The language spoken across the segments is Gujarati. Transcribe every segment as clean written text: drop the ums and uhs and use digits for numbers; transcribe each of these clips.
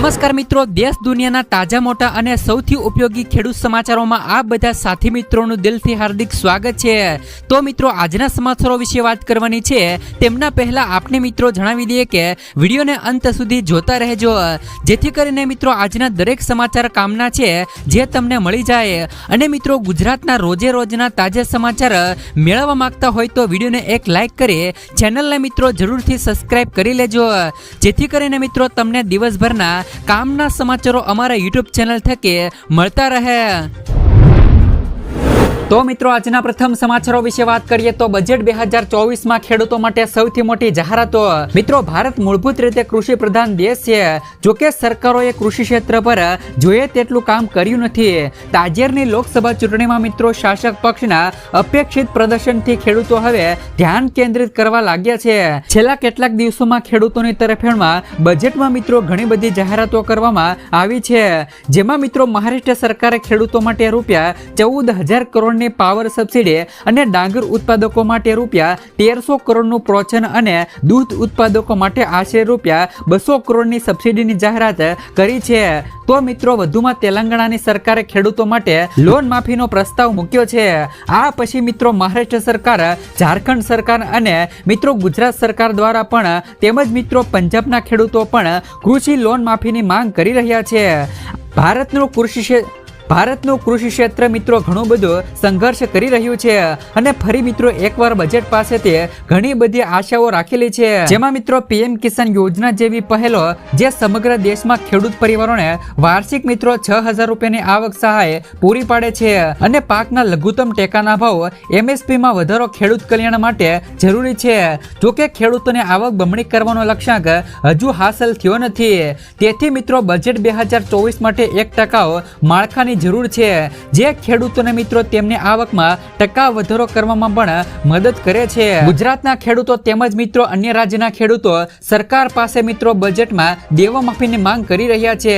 નમસ્કાર મિત્રો, દેશ દુનિયાના તાજા મોટા અને સૌથી ઉપયોગી ખેડૂત સમાચારોમાં આપ બધા સાથી મિત્રોનું દિલથી હાર્દિક સ્વાગત છે। તો મિત્રો, આજના સમાચારો વિશે વાત કરવાની છે તેમના પહેલા આપને મિત્રો જણાવી દઈએ કે વિડીયોને અંત સુધી જોતા રહેજો, જેથી કરીને મિત્રો આજના દરેક સમાચાર કામના છે જે તમને મળી જાય। અને મિત્રો, ગુજરાતના રોજે રોજના તાજા સમાચાર મેળવવા માંગતા હોય તો વિડીયોને એક લાઈક કરી ચેનલને મિત્રો જરૂરથી સબસ્ક્રાઇબ કરી લેજો, જેથી કરીને મિત્રો તમને દિવસભરના કામના સમાચારો અમારા YouTube ચેનલ થકી મળતા રહે। તો મિત્રો, આજના પ્રથમ સમાચારો વિશે વાત કરીએ તો બજેટ 2024માં ખેડૂતો માટે સૌથી મોટી જાહેરાતો। મિત્રો, ભારત મૂળભૂત રીતે કૃષિ પ્રધાન દેશ છે, જોકે સરકારોએ કૃષિ ક્ષેત્ર પર જોઈએ તેટલું કામ કર્યું નથી। તાજેતરની લોકસભા ચૂંટણીમાં મિત્રો શાસક પક્ષના અપેક્ષિત પ્રદર્શનથી ખેડૂતો હવે ધ્યાન કેન્દ્રિત કરવા લાગ્યા છે। છેલ્લા કેટલાક દિવસોમાં ખેડૂતોની તરફેણમાં બજેટમાં મિત્રો ઘણી બધી જાહેરાતો કરવામાં આવી છે, જેમાં મિત્રો મહારાષ્ટ્ર સરકારે ખેડૂતો માટે રૂપિયા 14,000 કરોડ પાવર સબસિડી અને ડાંગર ઉત્પાદકો માટે રૂપિયા 1300 કરોડનું પ્રોત્સાહન અને દૂધ ઉત્પાદકો માટે આશરે રૂપિયા 200 કરોડની સબસિડીની જાહેરાત કરી છે। તો મિત્રો, વધુમાં તેલંગાણાની સરકારે ખેડૂતો માટે લોન માફીનો પ્રસ્તાવ મૂક્યો છે। આ પછી મિત્રો મહારાષ્ટ્ર સરકાર, ઝારખંડ સરકાર અને મિત્રો ગુજરાત સરકાર દ્વારા પણ તેમજ મિત્રો પંજાબના ખેડૂતો પણ કૃષિ લોન માફીની માંગ કરી રહ્યા છે। ભારતનું કૃષિ ક્ષેત્ર મિત્રો ઘણું બધું સંઘર્ષ કરી રહ્યું છે અને ફરી મિત્રો એકવાર બજેટ પાસેથી ઘણી બધી આશાઓ રાખેલી છે, જેમાં મિત્રો પીએમ કિસાન યોજના જેવી પહેલો જે સમગ્ર દેશમાં ખેડૂત પરિવારોને વાર્ષિક મિત્રો 6,000 રૂપિયાની આવક સહાય પૂરી પાડે છે અને પાકના લઘુત્તમ ટેકાના ભાવ MSPમાં વધારો ખેડૂત કલ્યાણ માટે જરૂરી છે। જોકે ખેડૂતોની આવક બમણી કરવાનો લક્ષ્યાંક હજુ હાંસલ થયો નથી, તેથી મિત્રો બજેટ 2024 માટે 1% માળખાની જરૂર છે, જે ખેડૂતોને મિત્રો તેમની આવકમાં ટકા વધારો કરવામાં પણ મદદ કરે છે। ગુજરાતના ખેડૂતો તેમજ મિત્રો અન્ય રાજ્યના ખેડૂતો સરકાર પાસે મિત્રો બજેટમાં દેવા માફીની માંગ કરી રહ્યા છે।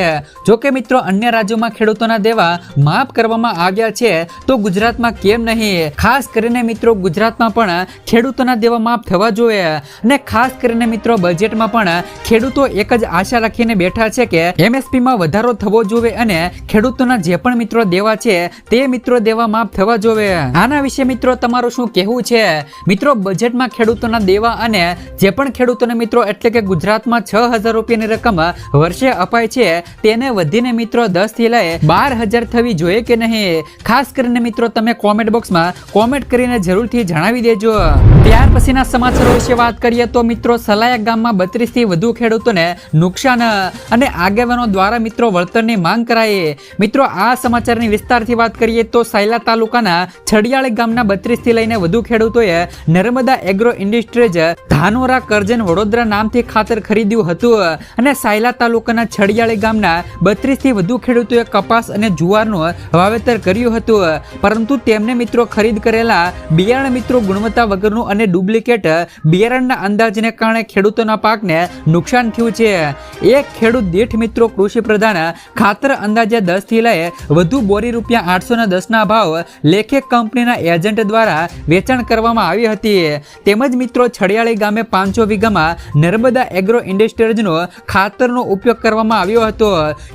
જોકે મિત્રો અન્ય રાજ્યોમાં ખેડૂતોના દેવા માફ કરવામાં આવ્યા છે, તો ગુજરાતમાં કેમ નહીં? ખાસ કરીને મિત્રો ગુજરાતમાં પણ ખેડૂતોના દેવા માફ થવા જોઈએ અને ખાસ કરીને મિત્રો બજેટમાં પણ ખેડૂતો એક જ આશા રાખીને બેઠા છે કે MSPમાં વધારો થવો જોઈએ અને ખેડૂતોના જે પણ મિત્રો દેવા છે તે મિત્રો દેવા માફ થવા જોઈએ। આના વિશે મિત્રો તમારું શું કહેવું છે? મિત્રો, બજેટમાં ખેડૂતોના દેવા અને જે પણ ખેડૂતોને મિત્રો એટલે કે ગુજરાતમાં 6,000 રૂપિયાની રકમ વર્ષે અપાય છે તેને વધીને મિત્રો 10 થી લઈ 12,000 થવી જોઈએ કે નહીં? ખાસ કરીને મિત્રો તમે કોમેન્ટ બોક્સમાં કોમેન્ટ કરીને જરૂરથી જણાવી દેજો। ત્યાર પછીના સમાચારો વિશે વાત કરીએ તો મિત્રો સલાયા ગામમાં 32 થી વધુ ખેડૂતોને નુકસાન અને આગેવાનો દ્વારા મિત્રો વળતરની માંગ કરાઈ। મિત્રો, આ સમાચારની વિસ્તારથી વાત કરીએ તો સાયલા તાલુકાના છડિયાળી ગામના 32 થી લઈને વધુ ખેડૂતોએ નર્મદા એગ્રો ઇન્ડસ્ટ્રીઝ ધાનોરા કરજણ વડોદરા નામથી ખાતર ખરીદ્યું હતું અને સાયલા તાલુકાના છડિયાળી ગામના 32 થી વધુ ખેડૂતોએ કપાસ અને જુવારનું વાવેતર કર્યું હતું, પરંતુ તેમને મિત્રો ખરીદ કરેલા બિયારણ મિત્રો ગુણવત્તા વગરનું અને ડુપ્લિકેટ બિયારણના અંદાજને કારણે ખેડૂતોના પાકને નુકસાન થયું છે। એક ખેડૂત દીઠ મિત્રો કૃષિ પ્રધાન ખાતર અંદાજે 10 થી લઈ વધુ બોરી રૂપિયા 810 ના ભાવ લેખે કંપનીના એજન્ટ દ્વારા વેચાણ કરવામાં આવી હતી। તેમજ મિત્રો છડિયાળી ગામે 500 વીઘામાં નર્મદા એગ્રો ઇન્ડસ્ટ્રીઝનો ખાતરનો ઉપયોગ કરવામાં આવ્યો હતો,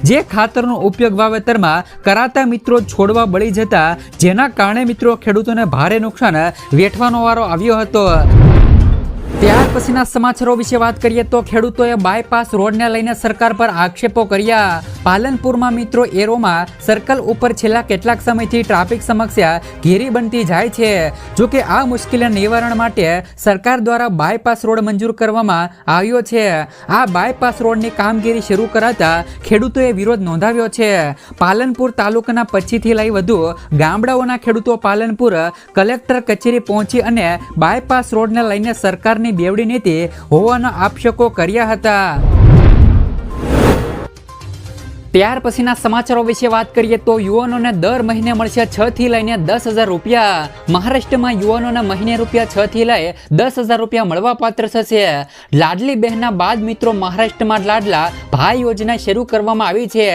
જે ખાતરનો ઉપયોગ વાવેતરમાં કરાતા મિત્રો છોડવા બળી જતા, જેના કારણે મિત્રો ખેડૂતોને ભારે નુકસાન વેઠવાનો વારો આવ્યો હતો। ત્યાર પછીના સમાચારો વિશે વાત કરીએ તો ખેડૂતોએ બાયપાસ રોડને લઈને સરકાર પર આક્ષેપો કર્યા। પાલનપુરમાં મિત્રો એરોમાં સર્કલ ઉપર છેલ્લા કેટલાક સમયથી ટ્રાફિક સમસ્યા ઘેરી બનતી જાય છે, જોકે આ મુશ્કેલી નિવારણ માટે સરકાર દ્વારા બાયપાસ રોડ મંજૂર કરવામાં આવ્યો છે। આ બાયપાસ રોડની કામગીરી શરૂ કરાતા ખેડૂતોએ વિરોધ નોંધાવ્યો છે। પાલનપુર તાલુકાના 25 થી લઈ વધુ ગામડાઓના ખેડૂતો પાલનપુર કલેક્ટર કચેરી પહોંચી અને બાયપાસ રોડને લઈને સરકારની બેવડી નીતિ હોવાના આક્ષેપો કર્યા હતા। ત્યાર પછીના સમાચારો વિશે વાત કરીએ તો યુવાનોને દર મહિને મળશે 6 થી લઈને 10,000 રૂપિયા. મહારાષ્ટ્રમાં યુવાનોને મહિને રૂપિયા 6 થી લઈ 10,000 રૂપિયા મળવા પાત્ર થશે. લાડલી બહેના બાદ મિત્રો મહારાષ્ટ્રમાં લાડલા ભાઈ યોજના શરૂ કરવામાં આવી છે.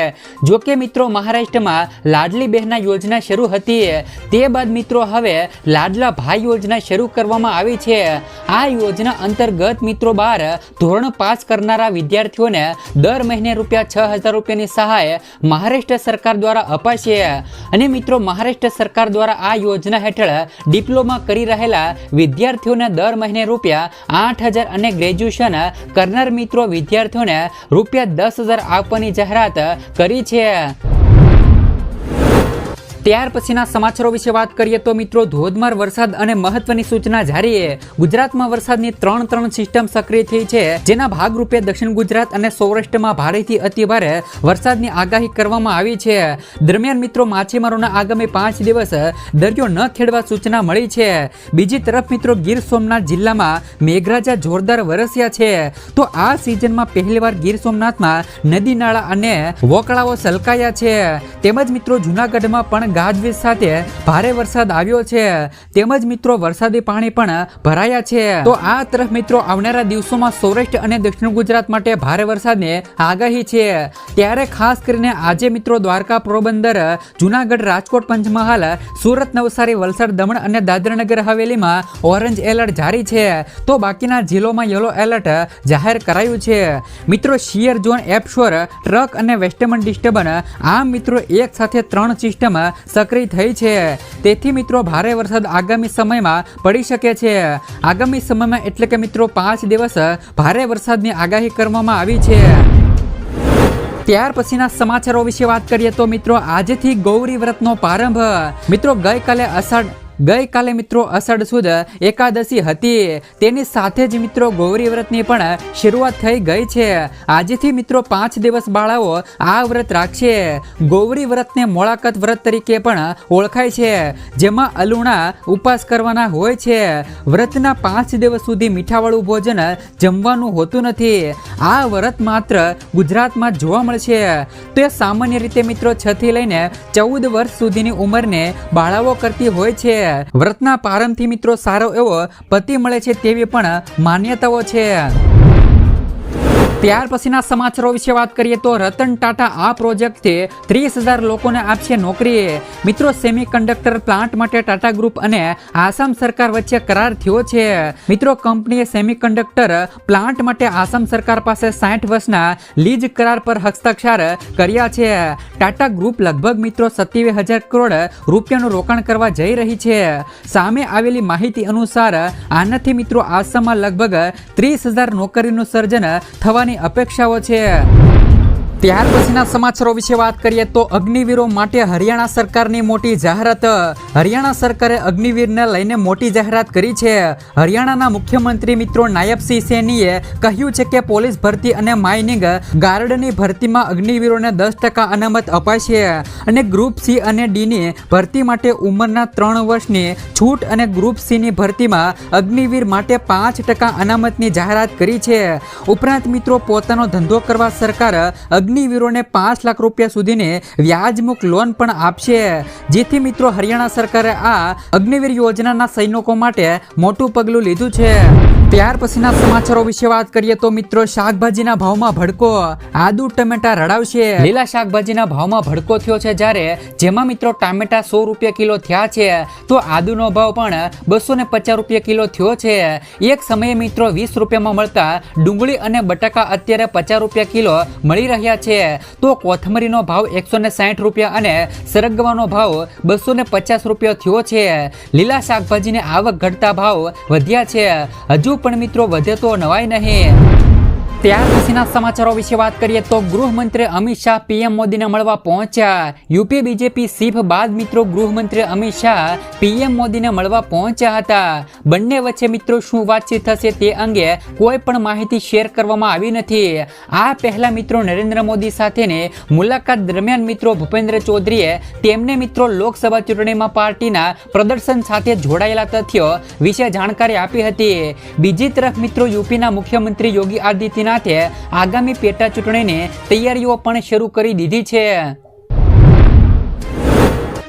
જો કે મિત્રો મહારાષ્ટ્રમાં લાડલી બહેના યોજના શરૂ હતી, તે બાદ મિત્રો હવે લાડલા ભાઈ યોજના શરૂ કરવામાં આવી છે. આ યોજના અંતર્ગત મિત્રો 12 ધોરણ પાસ કરનારા વિદ્યાર્થીઓને દર મહિને રૂપિયા 6,000 રૂપિયાની સહાય મહારાષ્ટ્ર સરકાર દ્વારા અપાશે. અને મિત્રો મહારાષ્ટ્ર સરકાર દ્વારા આ યોજના હેઠળ ડિપ્લોમા કરી રહેલા વિદ્યાર્થીઓને દર મહિને રૂપિયા 8,000 અને ગ્રેજ્યુએશન કરનાર મિત્રો વિદ્યાર્થીઓને રૂપિયા 10,000 આપવાની જાહેરાત કરી છે. ત્યાર પછીના સમાચારો વિશે વાત કરીએ તો મિત્રો ધોધમાર વરસાદ અને મહત્વની સૂચના જારી. ગુજરાતમાં વરસાદની ત્રણ સિસ્ટમ સક્રિય થઈ છે, જેના ભાગરૂપે દક્ષિણ ગુજરાત અને સૌરાષ્ટ્રમાં ભારેથી અતિભારે વરસાદની આગાહી કરવામાં આવી છે. દરમિયાન મિત્રો માછીમારોના આગામી 5 દિવસ દરિયો ન ખેડવા સૂચના મળી છે. બીજી તરફ મિત્રો ગીર સોમનાથ જિલ્લામાં મેઘરાજા જોરદાર વરસ્યા છે. તો આ સિઝનમાં પહેલીવાર ગીર સોમનાથમાં નદી નાળા અને વોકળાઓ છલકાયા છે. તેમજ મિત્રો જૂનાગઢમાં પણ ગાજવીજ સાથે ભારે વરસાદ આવ્યો છે. તેમજ મિત્રો વરસાદી પાણી પણ ભરાયા છે. તો આ તરફ મિત્રો આવનારા દિવસોમાં સૌરાષ્ટ્ર અને દક્ષિણ ગુજરાત માટે ભારે વરસાદની આગાહી છે. ત્યારે ખાસ કરીને આજે મિત્રો દ્વારકા, પોરબંદર, જુનાગઢ, રાજકોટ, પંચમહાલ, સુરત, નવસારી, વલસાડ, દમણ અને દાદરાનગર હવેલીમાં ઓરેન્જ એલર્ટ જારી છે. તો બાકીના જિલ્લામાં યલો એલર્ટ જાહેર કરાયું છે. મિત્રો શિયર ઝોન, એપશોર, ટ્રક અને વેસ્ટર્ન ડિસ્ટર્બન્સ આમ મિત્રો એક સાથે 3 સિસ્ટમ સક્રિય થઈ છે. તેથી મિત્રો ભારે વરસાદ આગામી સમયમાં પડી શકે છે. આગામી સમયમાં એટલે કે મિત્રો 5 દિવસ ભારે વરસાદની આગાહી કરવામાં આવી છે. ત્યાર પછીના સમાચારો વિશે વાત કરીએ તો મિત્રો આજથી ગૌરી વ્રતનો પ્રારંભ. મિત્રો ગઈકાલે મિત્રો અષાઢ સુદ એકાદશી હતી, તેની સાથે જ મિત્રો ગૌરી વ્રતની પણ શરૂઆત થઈ ગઈ છે. આજથી મિત્રો 5 દિવસ બાળાઓ આ વ્રત રાખશે. ગૌરી વ્રતને મોળાકત વ્રત તરીકે પણ ઓળખાય છે, જેમાં અલુણા ઉપવાસ કરવાના હોય છે. વ્રતના 5 દિવસ સુધી મીઠાવાળું ભોજન જમવાનું હોતું નથી. આ વ્રત માત્ર ગુજરાતમાં જોવા મળશે. તો એ સામાન્ય રીતે મિત્રો 6 થી લઈને 14 વર્ષ સુધીની ઉંમરને બાળાઓ કરતી હોય છે. વ્રતના પ્રારંભથી મિત્રો સારો એવો પતિ મળે છે તેવી પણ માન્યતાઓ છે. ત્યાર પછીના સમાચારો વિશે વાત કરીએ તો રતન ટાટા આ પ્રોજેક્ટથી 30,000 લોકોને આપશે નોકરી. મિત્રો સેમિકન્ડક્ટર પ્લાન્ટ માટે ટાટા ગ્રુપ અને આસામ સરકાર વચ્ચે કરાર થયો છે. મિત્રો કંપનીએ સેમિકન્ડક્ટર પ્લાન્ટ માટે આસામ સરકાર પાસે 60 વર્ષના લીઝ કરાર પર હસ્તાક્ષર કર્યા છે. ટાટા ગ્રુપ લગભગ મિત્રો 27,000 કરોડ રૂપિયાનું રોકાણ કરવા જઈ રહી છે. સામે આવેલી માહિતી અનુસાર આનાથી મિત્રો આસામમાં લગભગ 30,000 નોકરીનું સર્જન થવાની અપેક્ષાઓ છે. ત્યાર પછીના સમાચારો વિશે વાત કરીએ તો અગ્નિવીરો માટે હરિયાણા સરકારની મોટી જાહેરાત. હરિયાણા સરકારે અગ્નિવીરને લઈને મોટી જાહેરાત કરી છે. હરિયાણાના મુખ્યમંત્રી મિત્રો નાયબસિંહ સૈનીએ કહ્યું છે કે પોલીસ ભરતી અને માઇનિંગ ગાર્ડની ભરતીમાં અગ્નિવીરોને 10% અનામત અપાશે અને ગ્રુપ સી અને ડીની ભરતી માટે ઉંમરના 3 વર્ષની છૂટ અને ગ્રુપ સીની ભરતીમાં અગ્નિવીર માટે 5% અનામતની જાહેરાત કરી છે. ઉપરાંત મિત્રો પોતાનો ધંધો કરવા સરકાર અગ્નિવીરોને 5 લાખ રૂપિયા સુધીની વ્યાજમુક્ત લોન પણ આપશે. જેથી મિત્રો હરિયાણા સરકારે આ અગ્નિવીર યોજનાના સૈનિકો માટે મોટું પગલું લીધું છે. ત્યાર પછીના સમાચારો વિશે વાત કરીએ તો મિત્રો શાકભાજીના ભાવમાં ભડકો. આદુ ટમેટા રડાવશે. લીલા શાકભાજીના ભાવમાં ભડકો થયો છે, જ્યારે જેમાં મિત્રો ટામેટા 100 રૂપિયા કિલો થયા છે, તો આદુનો ભાવ પણ 250 રૂપિયા કિલો થયો છે. એક સમયે મિત્રો 20 રૂપિયામાં મળતા ડુંગળી અને બટાકા અત્યારે 50 રૂપિયા કિલો મળી રહ્યા છે. તો કોથમરીનો ભાવ 160 રૂપિયા અને સરગવાનો ભાવ 250 રૂપિયા થયો છે. લીલા શાકભાજીની આવક ઘટતા ભાવ વધ્યા છે. હજુ પણ મિત્રો વધે તો નવાય નહીં. ત્યાર પછીના સમાચારો વિશે વાત કરીએ તો ગૃહમંત્રી અમિત શાહ પીએમ મોદીને મળવા પહોંચ્યા. યુપી બીજેપી ચીફ બાદ મિત્રો ગૃહમંત્રી અમિત શાહ પીએમ મોદીને મળવા પહોંચ્યા હતા. બંને વચ્ચે મિત્રો શું વાતચીત થશે તે અંગે કોઈ પણ માહિતી શેર કરવામાં આવી નથી. આ પહેલા મિત્રો નરેન્દ્ર મોદી સાથેની મુલાકાત દરમિયાન મિત્રો ભૂપેન્દ્ર ચૌધરીએ તેમને મિત્રો લોકસભા ચૂંટણીમાં પાર્ટીના પ્રદર્શન સાથે જોડાયેલા તથ્યો વિશે જાણકારી આપી હતી. બીજી તરફ મિત્રો યુપીના મુખ્યમંત્રી યોગી આદિત્યનાથ આદિત્યનાથે આગામી પેટા ચૂંટણીની તૈયારીઓ પણ શરૂ કરી દીધી છે.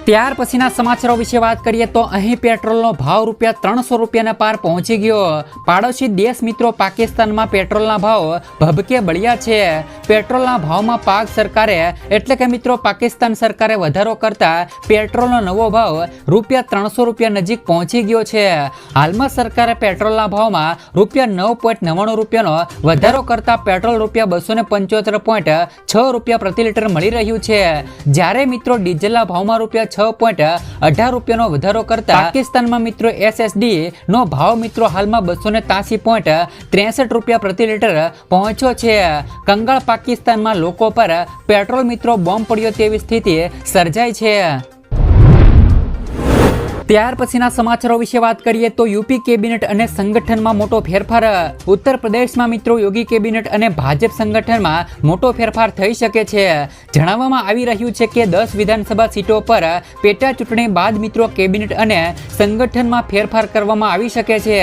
ત્યાર પછીના સમાચારો વિશે વાત કરીએ તો અહીં પેટ્રોલનો ભાવ ₹300 પાર પહોંચી ગયો. પાડોશી દેશ મિત્રો પાકિસ્તાનમાં પેટ્રોલના ભાવ ભભકે બળ્યા છે. પેટ્રોલના ભાવમાં પાક સરકારે એટલે કે મિત્રો પાકિસ્તાન સરકારે વધારો કરતા પેટ્રોલનો નવો ભાવ ₹300 નજીક પહોંચી ગયો છે. હાલમાં સરકારે પેટ્રોલના ભાવમાં ₹9.99નો વધારો કરતા પેટ્રોલ ₹275.6 પ્રતિ લીટર મળી રહ્યું છે. જ્યારે મિત્રો ડીઝલના ભાવમાં ₹6.18નો વધારો કરતા પાકિસ્તાનમાં મિત્રો SSD નો ભાવ મિત્રો હાલમાં ₹283.63 પ્રતિ લીટર પહોંચ્યો છે. કંગાળ પાકિસ્તાનમાં લોકો પર પેટ્રોલ મિત્રો બોમ્બ પડ્યો તેવી સ્થિતિ સર્જાઈ છે. ત્યાર પછીના સમાચારો વિશે વાત કરીએ તો યુપી કેબિનેટ અને સંગઠનમાં મોટો ફેરફાર. ઉત્તર પ્રદેશમાં મિત્રો યોગી કેબિનેટ અને ભાજપ સંગઠનમાં મોટો ફેરફાર થઈ શકે છે. જણાવવામાં આવી રહ્યું છે કે 10 વિધાનસભા સીટો પર પેટા ચૂંટણી બાદ મિત્રો કેબિનેટ અને સંગઠનમાં ફેરફાર કરવામાં આવી શકે છે.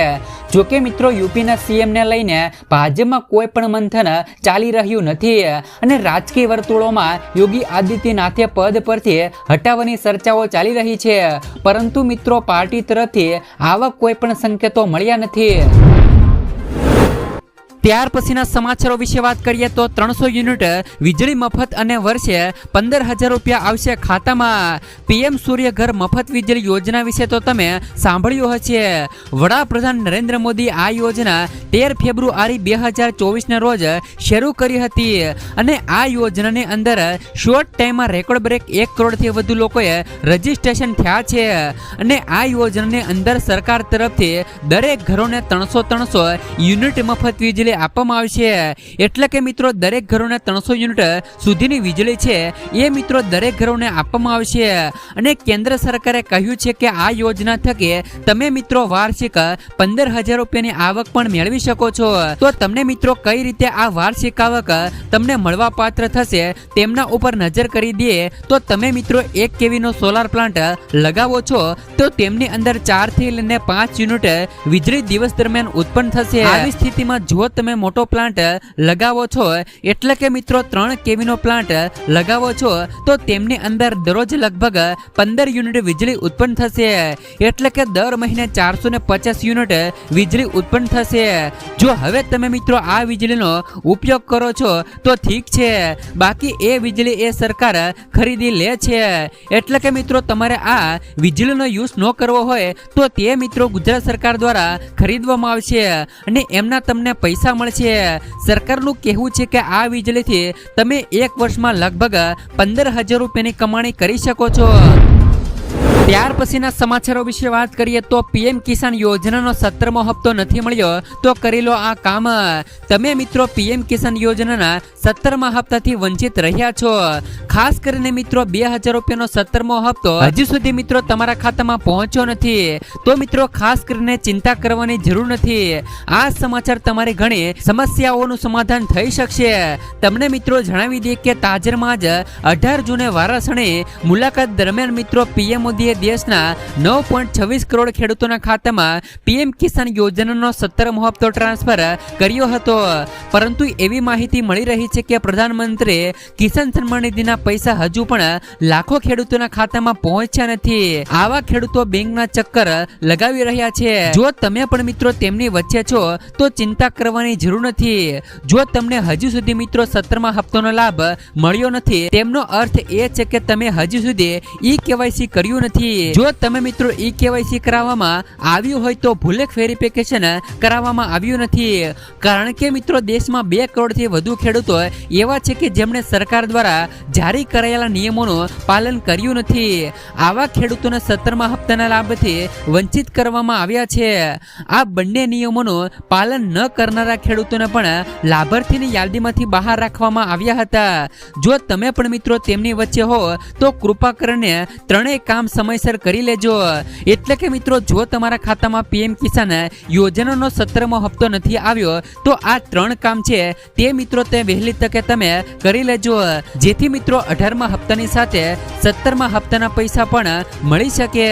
જોકે મિત્રો યુપીના સીએમને લઈને ભાજપમાં કોઈ પણ મંથન ચાલી રહ્યું નથી અને રાજકીય વર્તુળોમાં યોગી આદિત્યનાથે પદ પરથી હટાવવાની ચર્ચાઓ ચાલી રહી છે, પરંતુ મિત્રો પાર્ટી તરફથી આવા કોઈ પણ સંકેતો મળ્યા નથી. ત્યાર પછીના સમાચારો વિશે વાત કરીએ તો 300 યુનિટ વીજળી મફત અને વર્ષે ₹15,000 આવશે ખાતામાં. પીએમ સૂર્ય ઘર મફત વીજળી યોજના વિશે તો તમે સાંભળ્યું હશે. વડાપ્રધાન નરેન્દ્ર મોદી આ યોજના 13 ફેબ્રુઆરી 2024ના રોજ શરૂ કરી હતી અને આ યોજનાની અંદર શોર્ટ ટાઈમમાં રેકોર્ડ બ્રેક 1 કરોડથી વધુ લોકોએ રજીસ્ટ્રેશન થયા છે અને આ યોજનાની અંદર સરકાર તરફથી દરેક ઘરોને 300 યુનિટ મફત વીજળી આપવામાં આવશે. એટલે કે મિત્રો દરેક ઘરોને 300 યુનિટ સુધીની વીજળી છે એ મિત્રો દરેક ઘરોને આપવામાં આવશે અને કેન્દ્ર સરકારે કહ્યું છે કે આ યોજના થકી તમે મિત્રો વાર્ષિક ₹15,000ની આવક પણ મેળવી શકો છો. તો તમને મિત્રો કઈ રીતે આ વાર્ષિક આવક તમને મળવા પાત્ર થશે તેમના ઉપર નજર કરી દઈએ તો તમે મિત્રો 1 kV નો સોલાર પ્લાન્ટ લગાવો છો તો તેમની અંદર 4 થી લઈને 5 યુનિટ વીજળી દિવસ દરમિયાન ઉત્પન્ન થશે. આવી સ્થિતિમાં જો તમે મોટો પ્લાન્ટ લગાવો છો એટલે કે મિત્રો 3 kV નો પ્લાન્ટ લગાવો છો તો તેમની અંદર દરરોજ લગભગ 15 યુનિટ વીજળી ઉત્પન્ન થશે. એટલે કે દર મહિને 450 યુનિટ વીજળી ઉત્પન્ન થશે. જો હવે તમે મિત્રો આ વીજળીનો ઉપયોગ કરો છો તો ઠીક છે, બાકી એ વીજળી એ સરકાર ખરીદી લે છે. એટલે કે મિત્રો તમારે આ વીજળીનો યુઝ ન કરવો હોય તો તે મિત્રો ગુજરાત સરકાર દ્વારા ખરીદવામાં આવશે અને એમના તમને પૈસા મળશે. સરકારનું કહેવું છે કે આ વીજળીથી તમે 1 વર્ષમાં લગભગ ₹15,000ની કમાણી કરી શકો છો. ત્યાર પછીના સમાચારો વિશે વાત કરીએ તો પીએમ કિસાન યોજનાનો 17મો હપ્તો નથી મળ્યો તો કરી લો આ કામ. તમે મિત્રો પીએમ કિસાન યોજનાના 17મા હપ્તાથી વંચિત રહ્યા છો. ખાસ કરીને મિત્રો ₹2,000નો 17મો હપ્તો હજી સુધી મિત્રો તમારા ખાતામાં પહોંચ્યો નથી તો મિત્રો ખાસ કરીને ચિંતા કરવાની જરૂર નથી. આ સમાચાર તમારી ઘણી સમસ્યાઓનું સમાધાન થઈ શકશે. તમને મિત્રો જણાવી દઈએ કે તાજેતરમાં જ 18 જૂને વારાણસી મુલાકાત દરમિયાન મિત્રો પીએમ મોદીએ દેશના 9.26 કરોડ ખેડૂતોના ખાતામાં પીએમ કિસાન યોજનાનો 17મો હપ્તો ટ્રાન્સફર કર્યો હતો, પરંતુ એવી માહિતી મળી રહી છે કે પ્રધાનમંત્રી કિસાન સન્માન નિધિના પૈસા હજુ પણ લાખો ખેડૂતોના ખાતામાં પહોંચ્યા નથી. આવા ખેડૂતો બેંકના ચક્કર લગાવી રહ્યા છે. જો તમે પણ મિત્રો તેમની વચ્ચે છો તો ચિંતા કરવાની જરૂર નથી. જો તમને હજુ સુધી મિત્રો 17મા હપ્તાનો લાભ મળ્યો નથી તેમનો અર્થ એ છે કે તમે હજુ સુધી ઈ-કેવાયસી કર્યું નથી. જો તમે મિત્રો ઈ-કેવાયસી કરાવવામાં આવ્યું હોય તો ભૂલેખ વેરિફિકેશન કરાવવામાં આવ્યું નથી, કારણ કે મિત્રો દેશમાં 2 કરોડથી વધુ ખેડૂતો એવા છે કે જેમણે સરકાર દ્વારા જારી કરાયેલા નિયમોનું પાલન કર્યું નથી. આવા ખેડૂતોને 17મા હપ્તાના લાભથી વંચિત કરવામાં આવ્યા છે. આ બંને નિયમોનું પાલન ન કરનારા ખેડૂતોને પણ લાભાર્થીની યાદીમાંથી બહાર રાખવામાં આવ્યા હતા. જો તમે પણ મિત્રો તેમની વચ્ચે હો તો કૃપા કરીને ત્રણેય કામ સમયસર કરી લેજો. એટલે કે મિત્રો જો તમારા ખાતામાં પીએમ કિસાન યોજનાનો 17મો હપ્તો નથી આવ્યો તો આ 3 કામ છે તે મિત્રો તે વહેલી તકે તમે કરી લેજો, જેથી મિત્રો 18મા હપ્તાની સાથે 17મા હપ્તાના પૈસા પણ મળી શકે.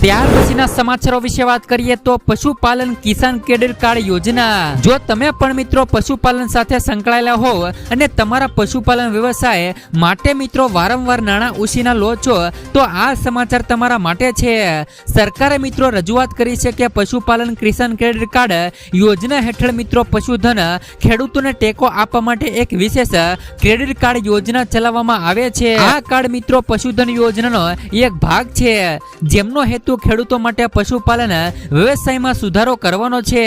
ત્યાર પછીના સમાચારો વિશે વાત કરીએ તો પશુપાલન કિસાન ક્રેડિટ કાર્ડ યોજના. જો તમે પણ મિત્રો પશુપાલન સાથે સંકળાયેલા હોવ અને તમારા પશુપાલન વ્યવસાય માટે મિત્રો વારંવાર નાણાં ઉછીના લો છો તો આ સમાચાર તમારા માટે છે. સરકારે મિત્રો રજૂઆત કરી છે કે પશુપાલન કિસાન ક્રેડિટ કાર્ડ યોજના હેઠળ મિત્રો પશુધન ખેડૂતોને ટેકો આપવા માટે એક વિશેષ ક્રેડિટ કાર્ડ યોજના ચલાવવામાં આવે છે. આ કાર્ડ મિત્રો પશુધન યોજનાનો એક ભાગ છે, જેમનો હેતુ ખેડૂતો માટે પશુપાલન વ્યવસાયમાં સુધારો કરવાનો છે.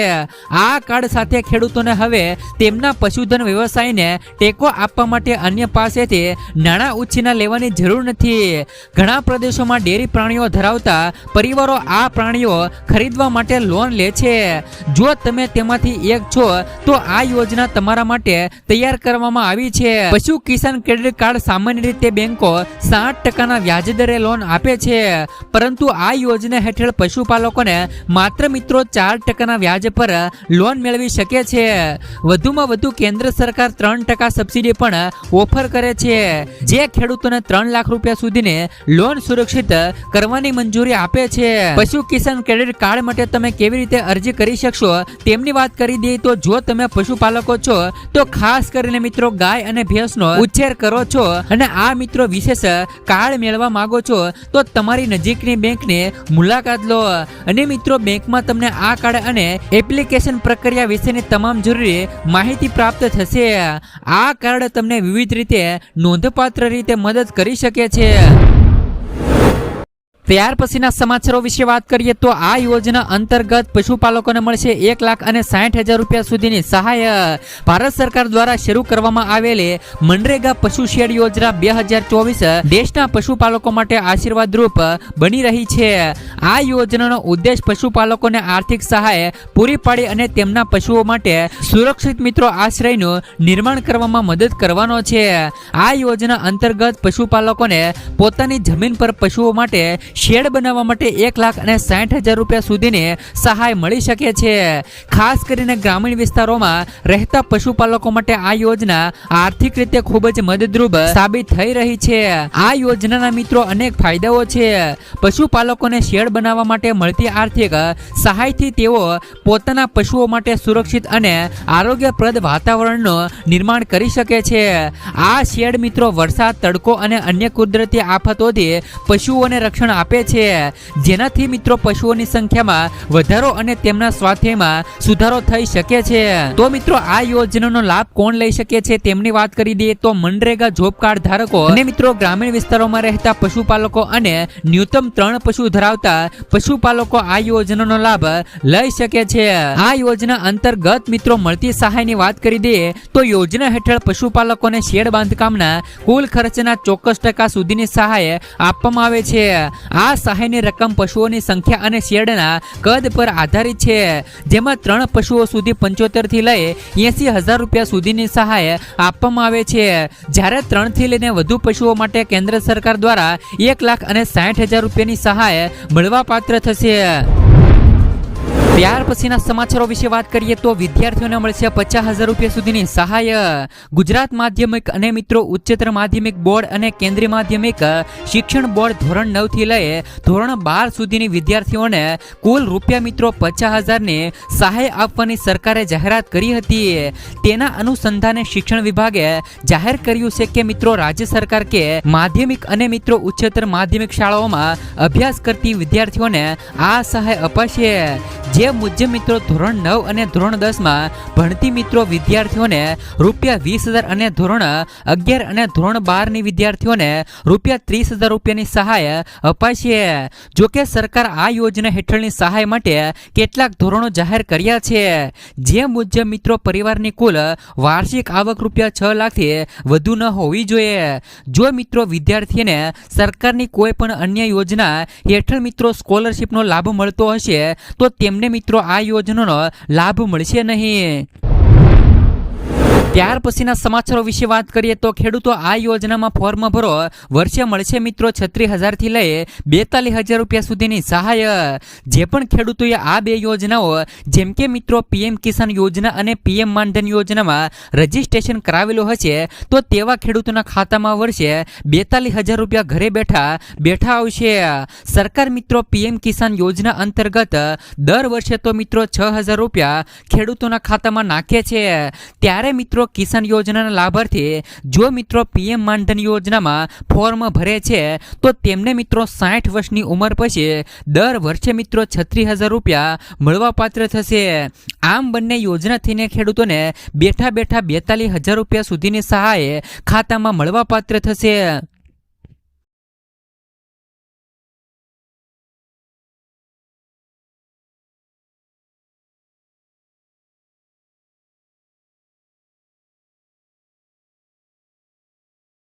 આ કાર્ડ સાથે ખેડૂતોને હવે તેમના પશુધન વ્યવસાયને ટેકો આપવા માટે અન્ય પાસેથી નાણાં ઉછીના લેવાની જરૂર નથી. ઘણા પ્રદેશોમાં ડેરી પ્રાણીઓ ધરાવતા પરિવારો આ પ્રાણીઓ ખરીદવા માટે લોન લે છે. જો તમે તેમાંથી એક છો તો આ યોજના તમારા માટે તૈયાર કરવામાં આવી છે. પશુ કિસાન ક્રેડિટ કાર્ડ સામાન્ય રીતે બેંકો 7% વ્યાજ દરે લોન આપે છે, પરંતુ આ યોજના હેઠળ પશુપાલકોને માત્ર મિત્રો 4% વ્યાજ પર લોન મેળવી શકે છે. વધુમાં વધુ કેન્દ્ર સરકાર 3% સબસિડી પણ ઓફર કરે છે, જે ખેડૂતોને 3 લાખ રૂપિયા સુધીની લોન સુરક્ષિત કરવાની મંજૂરી આપે છે. પશુ કિસાન ક્રેડિટ કાર્ડ માટે તમે કેવી રીતે અરજી કરી શકશો તેમની વાત કરી દઈએ તો જો તમે પશુપાલકો છો તો ખાસ કરીને મિત્રો ગાય અને ભેંસનો ઉછેર કરો છો અને આ મિત્રો વિશેષ કાર્ડ મેળવવા માંગો છો તો તમારી નજીકની બેંકની મુલાકાત લો અને મિત્રો બેંકમાં તમને આ કાર્ડ અને એપ્લિકેશન પ્રક્રિયા વિશેની તમામ જરૂરી માહિતી પ્રાપ્ત થશે. આ કાર્ડ તમને વિવિધ રીતે નોંધપાત્ર રીતે મદદ કરી શકે છે. ત્યાર પછીના સમાચારો વિશે વાત કરીએ તો આ યોજના અંતર્ગત પશુપાલકોને મળશે 1,60,000 રૂપિયા સુધીની સહાય. ભારત સરકાર દ્વારા શરૂ કરવામાં આવેલી મનરેગા પશુ શેડ યોજના 2024 દેશના પશુપાલકો માટે આશીર્વાદરૂપ બની રહી છે. આ યોજનાનો ઉદ્દેશ પશુપાલકોને આર્થિક સહાય પૂરી પાડી અને તેમના પશુઓ માટે સુરક્ષિત મિત્રો આશ્રયનું નિર્માણ કરવામાં મદદ કરવાનો છે. આ યોજના અંતર્ગત પશુપાલકોને પોતાની જમીન પર પશુઓ માટે શેડ બનાવવા માટે 1,60,000 રૂપિયા સુધીની સહાય મળી શકે છે. ખાસ કરીને ગ્રામીણ વિસ્તારોમાં રહેતા પશુપાલકો માટે આ યોજના આર્થિક રીતે ખૂબ જ મદદરૂપ સાબિત થઈ રહી છે. આ યોજનાના મિત્રો અનેક ફાયદાઓ છે. પશુપાલકોને શેડ બનાવવા માટે મળતી આર્થિક સહાયથી તેઓ પોતાના પશુઓ માટે સુરક્ષિત અને આરોગ્યપ્રદ વાતાવરણનું નિર્માણ કરી શકે છે. આ શેડ મિત્રો વરસાદ, તડકો અને અન્ય કુદરતી આફતોથી પશુઓને રક્ષણ આપે છે, જેનાથી મિત્રો પશુઓની સંખ્યામાં વધારો અને તેમના સ્વાસ્થ્યમાં સુધારો થઈ શકે છે. તો મિત્રો આ યોજનાનો લાભ કોણ લઈ શકે છે તેમની વાત કરી દઈએ તો મનરેગા જોબ કાર્ડ ધારકો અને મિત્રો ગ્રામીણ વિસ્તારોમાં રહેતા પશુપાલકો અને ન્યૂનતમ 3 પશુ ધરાવતા પશુપાલકો આ યોજનાનો લાભ લઈ શકે છે. આ યોજના અંતર્ગત મિત્રો મળતી સહાયની વાત કરી દઈએ તો યોજના હેઠળ પશુપાલકોને શેડ બાંધકામના કુલ ખર્ચના 40% સુધીની સહાય આપવામાં આવે છે. આ સહાયની રકમ પશુઓની સંખ્યા અને શેડના કદ પર આધારિત છે, જેમાં 3 પશુઓ સુધી 75 થી લઈ 80,000 રૂપિયા સુધીની સહાય આપવામાં આવે છે, જ્યારે 3 થી લઈને વધુ પશુઓ માટે કેન્દ્ર સરકાર દ્વારા 1,60,000 રૂપિયાની સહાય મળવાપાત્ર થશે. ત્યાર પછીના સમાચારો વિશે વાત કરીએ તો વિદ્યાર્થીઓને મળશે 50,000 રૂપિયા સુધીની સહાય. ગુજરાત માધ્યમિક અને મિત્રો ઉચ્ચતર માધ્યમિક બોર્ડ અને કેન્દ્રીય માધ્યમિક શિક્ષણ બોર્ડ ધોરણ 9 થી લઈ ધોરણ 12 સુધીની વિદ્યાર્થીઓને કુલ રૂપિયા મિત્રો 50,000ની સહાય આપવાની સરકારે જાહેરાત કરી હતી. તેના અનુસંધાને શિક્ષણ વિભાગે જાહેર કર્યું છે કે મિત્રો રાજ્ય સરકાર કે માધ્યમિક અને મિત્રો ઉચ્ચતર માધ્યમિક શાળાઓમાં અભ્યાસ કરતી વિદ્યાર્થીઓને આ સહાય અપાશે. જે મુજબ મિત્રો ધોરણ 9 અને ધોરણ 10 માં ભણતી મિત્રો વિદ્યાર્થીઓને રૂપિયા 20,000 અને ધોરણ 11 અને ધોરણ 12 ની વિદ્યાર્થીઓને રૂપિયા 30,000 રૂપિયાની સહાય અપાશે. જોકે સરકાર આ યોજના હેઠળની સહાય માટે કેટલાક ધોરણો જાહેર કર્યા છે, જે મુજબ મિત્રો પરિવારની કુલ વાર્ષિક આવક રૂપિયા 6 લાખથી વધુ ન હોવી જોઈએ. જો મિત્રો વિદ્યાર્થીને સરકારની કોઈ પણ અન્ય યોજના હેઠળ મિત્રો સ્કોલરશીપનો લાભ મળતો હશે તો તેમને મિત્રો આ યોજનાનો લાભ મળશે નહીં. ત્યાર પછીના સમાચારો વિશે વાત કરીએ તો ખેડૂતો આ યોજનામાં ફોર્મ ભરો, વર્ષે મળશે મિત્રો 36,000 થી લઈ 42,000 રૂપિયા સુધીની સહાય. જે પણ ખેડૂતોએ આ બે યોજનાઓ જેમ કે મિત્રો પીએમ કિસાન યોજના અને પીએમ માનધન યોજનામાં રજીસ્ટ્રેશન કરાવેલું હશે તો તેવા ખેડૂતોના ખાતામાં વર્ષે 42,000 રૂપિયા ઘરે બેઠા આવશે. સરકાર મિત્રો પીએમ કિસાન યોજના અંતર્ગત દર વર્ષે તો મિત્રો 6,000 રૂપિયા ખેડૂતોના ખાતામાં નાખે છે. ત્યારે મિત્રો કિસાન યોજનાના લાભાર્થી જો મિત્રો પીએમ માનધન યોજનામાં ફોર્મ ભરે છે તો તેમને મિત્રો 60 વર્ષની ઉંમર પછી દર વર્ષે મિત્રો 36,000 રૂપિયા મળવાપાત્ર થશે. આમ બંને યોજનાથીને ખેડૂતોને બેઠા 42,000 રૂપિયા સુધીની સહાય ખાતામાં મળવાપાત્ર થશે.